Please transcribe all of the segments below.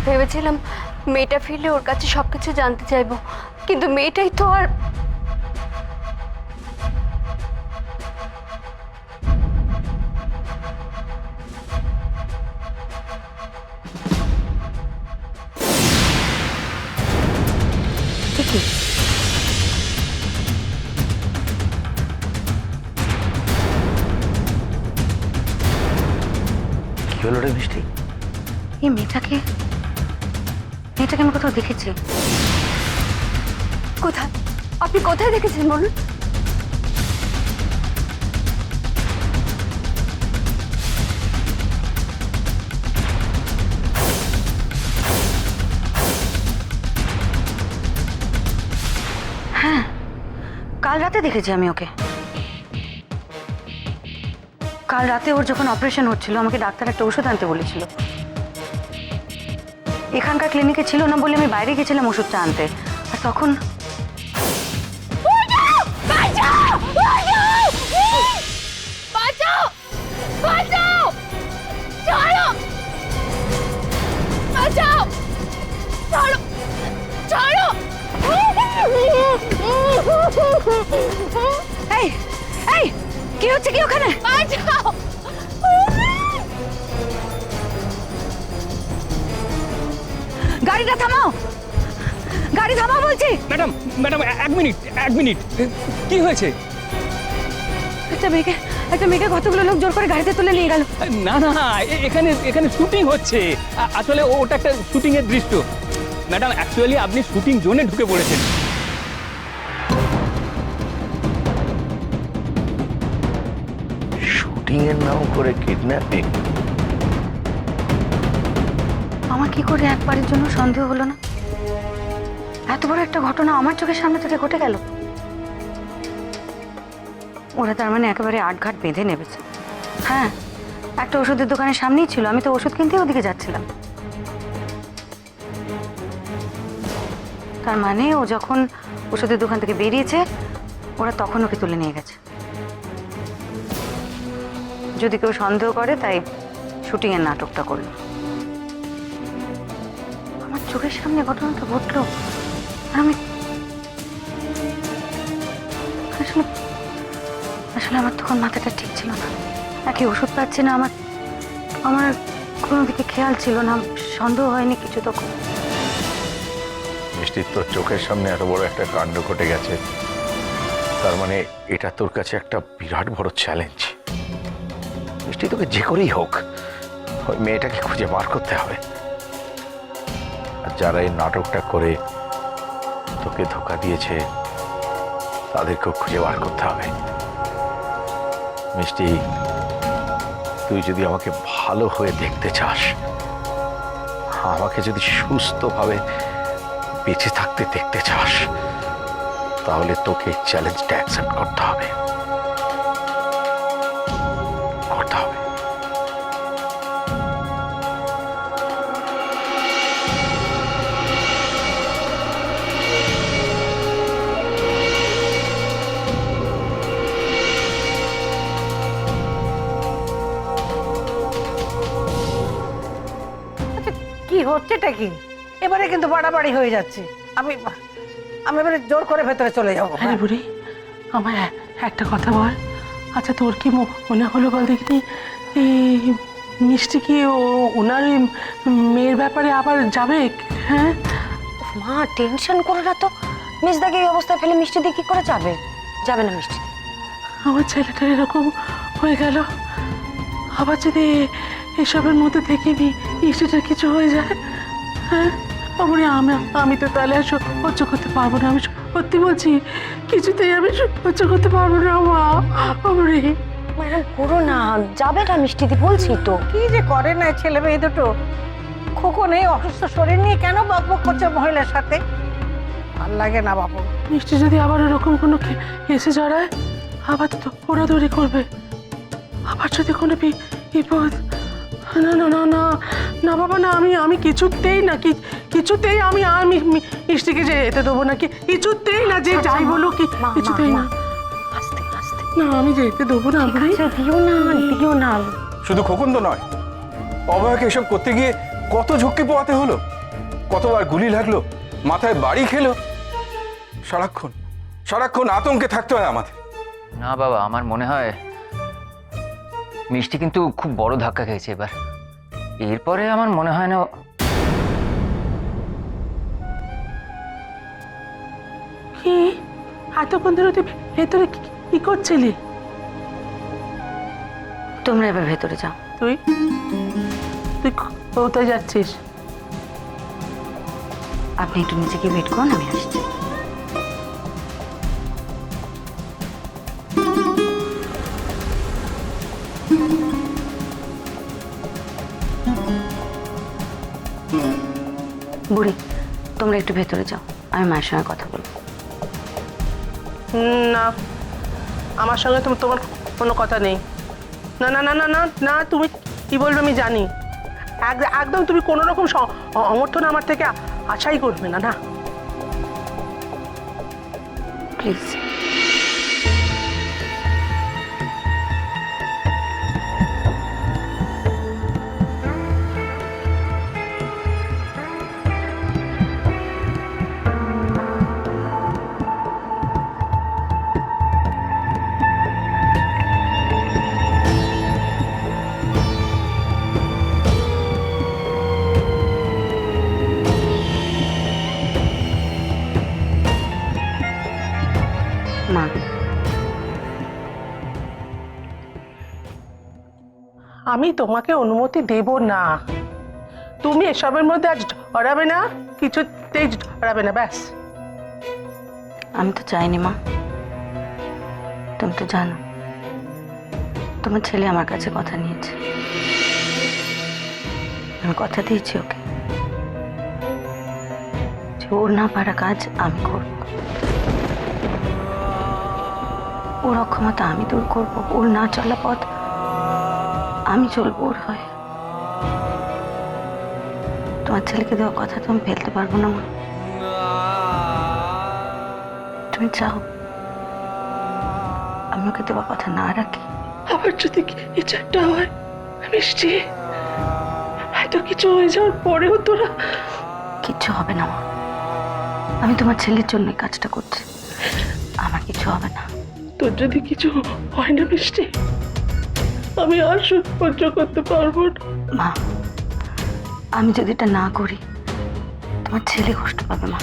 ভেবেছিলাম মেয়েটা ফিরলে ওর কাছে সবকিছু জানতে চাইবো, কিন্তু মেয়েটাই তো আর। কি হলো রে মিষ্টি? এই মেয়েটাকে আমি কোথাও দেখেছি। কোথায়? আপনি কোথায় দেখেছেন বলুন? হ্যাঁ, কাল রাতে দেখেছি আমি ওকে। কাল রাতে ওর যখন অপারেশন হচ্ছিল আমাকে ডাক্তার একটা ওষুধ আনতে বলেছিল। এখানকার ক্লিনিকে ছিল না বলে আমি বাইরে গেছিলাম ওষুধটা আনতে, আর তখন এই এই কি হচ্ছে কি ওখানে? গাড়িটা থামাও, গাড়ি থামাও বলছি। ম্যাডাম ম্যাডাম এক মিনিট কি হয়েছে? একটা মেয়েকে কতগুলো লোক জোর করে গাড়িতে তুলে নিয়ে গেল। না না, এখানে শুটিং হচ্ছে। আসলে ওটা একটা শুটিং এর দৃশ্য। ম্যাডাম অ্যাকচুয়ালি আপনি শুটিং জোনে ঢুকে পড়েছেন। শুটিং এর নাম করে কিডন্যাপিং? আমার কি করে একবারের জন্য সন্দেহ হলো না? এত বড় একটা ঘটনা আমার চোখের সামনে থেকে ঘটে গেল। ওরা তার মানে একেবারে আটঘাট বেঁধে নেবেছে। হ্যাঁ, একটা ওষুধের দোকানের সামনেই ছিল, আমি তো ওষুধ কিনতে ওদিকে যাচ্ছিলাম। তার মানে ও যখন ওষুধের দোকান থেকে বেরিয়েছে ওরা তখন ওকে তুলে নিয়ে গেছে। যদি কেউ সন্দেহ করে তাই শুটিং এর নাটকটা করলো। আমার চোখের সামনে ঘটনাটা ঘটলো আর আমি আসলে আমার তখন মাথাটা ঠিক ছিল না। একে ওষুধ পাচ্ছি না, আমার কোনো দিকে খেয়াল ছিল না, সন্দেহ হয়নি কিছু তখন। মিষ্টি, তোর চোখের সামনে এত বড় একটা কাণ্ড ঘটে গেছে, তার মানে এটা তোর কাছে একটা বিরাট বড় চ্যালেঞ্জ। মিষ্টি, তোকে যে করেই হোক ওই মেয়েটাকে খুঁজে বার করতে হবে। আর যারা এই নাটকটা করে তোকে ধোঁকা দিয়েছে তাদেরকেও খুঁজে বার করতে হবে। মিষ্টি, তুই যদি আমাকে ভালো হয়ে দেখতে চাস, আমাকে যদি সুস্থভাবে বেঁচে থাকতে দেখতে চাস, তাহলে তোকে চ্যালেঞ্জটা অ্যাকসেপ্ট করতে হবে। কি হচ্ছেটা কি? এবারে কিন্তু বাড়াবাড়ি হয়ে যাচ্ছে। আমি এবারে জোর করে ভেতরে চলে যাবো। আরে বুড়ি, আমায় একটা কথা বল। আচ্ছা, তোর কি মনে হলো বল দেখিনি, এই মিষ্টি কি ওনার ওই মেয়ের ব্যাপারে আবার যাবে? হ্যাঁ মা, টেনশন করো না তো। মিসদাকে এই অবস্থায় ফেলে মিষ্টি দিয়ে কি করে যাবে? যাবে না মিষ্টি। আমার ছেলেটার এরকম হয়ে গেল, আবার যদি এসবের মধ্যে থেকে মিষ্টিটার কিছু হয়ে যায়। হ্যাঁ বাবুরে, আমি তো তাহলে আর সহ্য করতে পারবো না। আমি সত্যি বলছি, কিছুতেই আমি সহ্য করতে পারবো না মা। বাবুরে এরকম করো না, যাবে না মিষ্টি দি, বলছি তো। কি যে করে না ছেলে মেয়ে দুটো। খোকন এই অসুস্থ শরীর নিয়ে কেন বকবক করছে মহিলার সাথে? ভাল লাগে না বাবু। মিষ্টি যদি আবার এরকম কোনো এসে জড়ায়, আবার তো ওড়াদৌড়ি করবে। আবার যদি কোনো বিপদ। না না না না না বাবা, না, আমি কিছুতেই না, কিছুতেই আমি মিষ্টিকে যেতে দেবো না, কিছুতেই না। যে যাই বলো কি, কিছুতেই না। আস্তে আস্তে না, আমি যেতে দেবো না। দিও না, দিও না। শুধু খোকন তো নয়, অভয়কে এসব করতে গিয়ে কত ঝক্কি পোয়াতে হলো, কতবার গুলি লাগলো, মাথায় বাড়ি খেলো, সারাক্ষণ সারাক্ষণ আতঙ্কে থাকতে হয় আমাদের। না বাবা, আমার মনে হয় মিষ্টি কিন্তু খুব বড় ধাক্কা খেয়েছে এবার। এরপরে আমার মনে হয় না কি এতক্ষণ ধরে তুই ভেতরে কি করছিলি? তোমরা এবার ভেতরে যাও। তুই তুই কোথায় যাচ্ছিস? আপনি একটু নিচে গিয়ে ওয়েট করুন, আমি আসছি। বুড়ি, তোমরা একটু ভেতরে যাও, আমি মায়ের সঙ্গে কথা বলবো। না, আমার সঙ্গে তোমার কোনো কথা নেই। না না না না না না, তুমি কি বলবে আমি জানি। একদম তুমি কোনো রকম সমর্থন আমার থেকে আশাই করবে না। না প্লিজ। মা, আমি তোমাকে অনুমতি দেব না। তুমি এসবের মধ্যে আজ জড়াবে না, কিছুতেই জড়াবে না, ব্যাস। আমি তো চাইনি মা, তুমি তো জানো তোমার ছেলে আমার কাছে কথা নিয়েছে। আমি কথা দিয়েছি ওকে যে ওর না পারা কাজ আমি করব, ওর অক্ষমতা আমি দূর করব, ওর না চলা পথ আমি চলবো ওর হয়ে। তোমার ছেলেকে দেওয়া কথা তো আমি ফেলতে পারবো না মা। তুমি চাও আমি ওকে দেওয়া কথা না রাখি? আবার যদি কিছুটা হয় মিষ্টি, এত কিছু হয়ে যাওয়ার পরেও তোরা। কিচ্ছু হবে না মা, আমি তোমার ছেলের জন্য কাজটা করছি, আমার কিছু হবে না। তোর যদি কিছু হয় না মিষ্টি, আমি আর সহ্য করতে পারবো না। মা, আমি যদি এটা না করি তোমার ছেলে কষ্ট পাবে মা।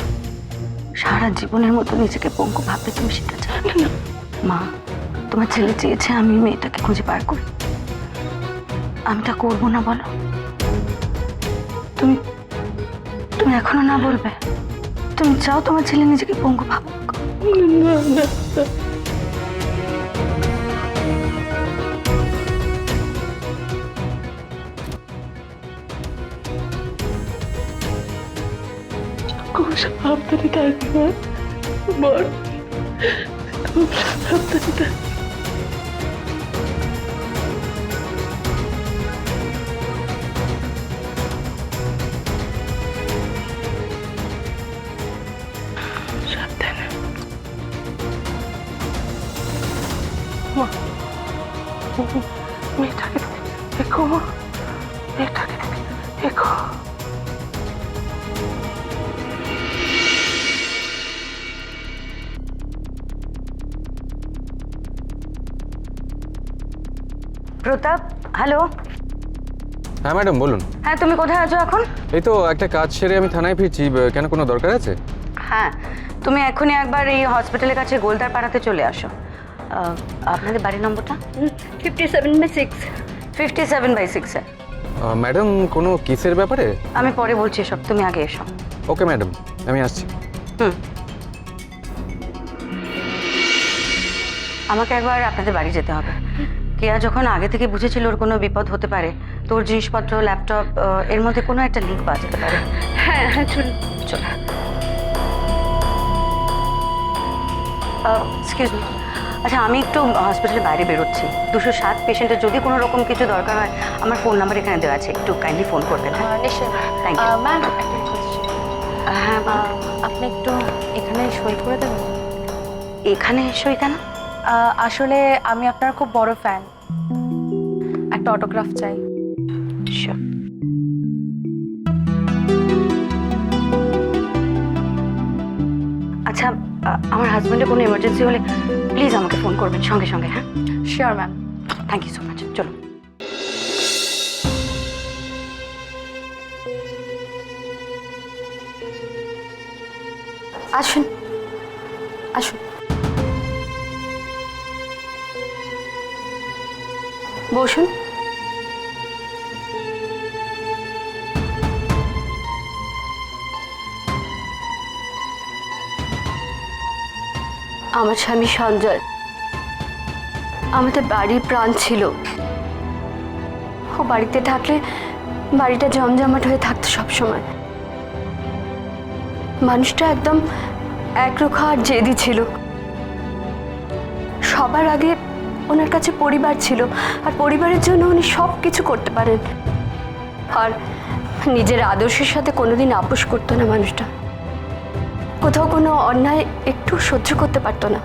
সারা জীবনের মতো নিজেকে পঙ্গু ভাববে তুমি, সেটা চাও না মা। তোমার ছেলে চেয়েছে আমি মেয়েটাকে খুঁজে বার করি, আমি তা করবো না বলো? তুমি তুমি এখনো না বলবে? তুমি চাও তোমার ছেলে নিজেকে পঙ্গু ভাবুক? না না, খুব সাবধানে থাকবে বল, খুব সাবধানে থাকবে। সাবধানে। মেয়েটাকে দেখো, মেয়েটাকে দেখো। প্রতাপ, হ্যালো। হ্যাঁ ম্যাডাম বলুন। হ্যাঁ, তুমি কোথায় আছো এখন? এই তো একটা কাজ সেরে আমি থানায় ফিরছি, কেন কোনো দরকার আছে? হ্যাঁ, তুমি এখনই একবার এই হসপিটালের কাছে গোলদার পাড়াতে চলে আসো। আপনাদের বাড়ি নম্বরটা? 57/6। 57/6। ম্যাডাম কোনো কেসের ব্যাপারে? আমি পরে বলছি সব, তুমি আগে এসো। ওকে ম্যাডাম, আমি আসছি। আমাকে একবার আপনাদের বাড়ি যেতে হবে। কেয়া যখন আগে থেকে বুঝেছিল ওর কোনো বিপদ হতে পারে, তোর জিনিসপত্র, ল্যাপটপ, এর মধ্যে কোনো একটা লিঙ্ক পাওয়া যেতে পারে। হ্যাঁ হ্যাঁ, চলুন। চলো। এক্সকিউজ মি, আচ্ছা আমি একটু হসপিটালের বাইরে বেরোচ্ছি। 207 পেশেন্টের যদি কোনো রকম কিছু দরকার হয়, আমার ফোন নাম্বার এখানে দেওয়া আছে, একটু কাইন্ডলি ফোন করবেন। নিশ্চয়ই। Thank you. ম্যাম, একটা রিকোয়েস্ট ছিল। হ্যাঁ, আপনি একটু এখানে সই করে দেবেন? এখানে সই কেন? আসলে আমি আপনার খুব বড় ফ্যান, একটা অটোগ্রাফ চাই। Sure. আমার হাজব্যান্ডের কোনো এমার্জেন্সি হলে প্লিজ আমাকে ফোন করবেন সঙ্গে সঙ্গে, হ্যাঁ? Sure ma'am. Thank you so much. চলো। আসুন আসুন, বসুন। আমার স্বামী সঞ্জয় আমাদের বাড়ির প্রাণ ছিল। ও বাড়িতে থাকলে বাড়িটা জমজমাট হয়ে থাকতো সবসময়। মানুষটা একদম একরোখা আর জেদি ছিল। সবার আগে ওনার কাছে পরিবার ছিল, আর পরিবারের জন্য উনি সব কিছু করতে পারেন। আর নিজের আদর্শের সাথে কোনোদিন আপোষ করতো না মানুষটা। কোথাও কোনো অন্যায় একটু সহ্য করতে পারতো না।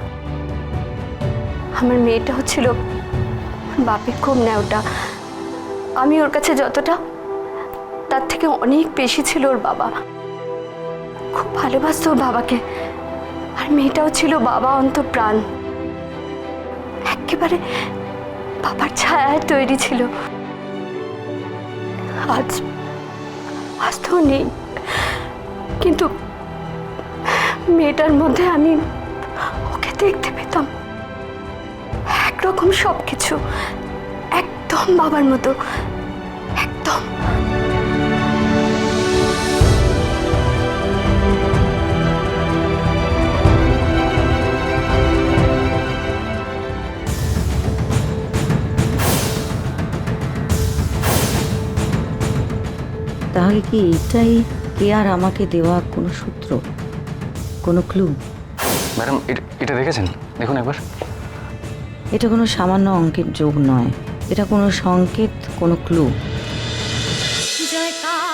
আমার মেয়েটা হচ্ছিল বাপের খুব ন্যাওটা। আমি ওর কাছে যতটা, তার থেকে অনেক বেশি ছিল ওর বাবা। খুব ভালোবাসতো ওর বাবাকে, আর মেয়েটাও ছিল বাবা অন্তঃপ্রাণ। একেবারে বাবার ছায়ায় তৈরি ছিল। আজ আজ তো নেই, কিন্তু মেয়েটার মধ্যে আমি ওকে দেখতে পেতাম। একরকম সব কিছু, একদম বাবার মতো, একদম। তাহলে কি এটাই কে আর আমাকে দেওয়া কোনো সূত্র, কোনো ক্লু? ম্যাডাম এটা দেখেছেন? দেখুন একবার। এটা কোনো সামান্য অঙ্কের যোগ নয়, এটা কোনো সংকেত, কোনো ক্লু। জয়কার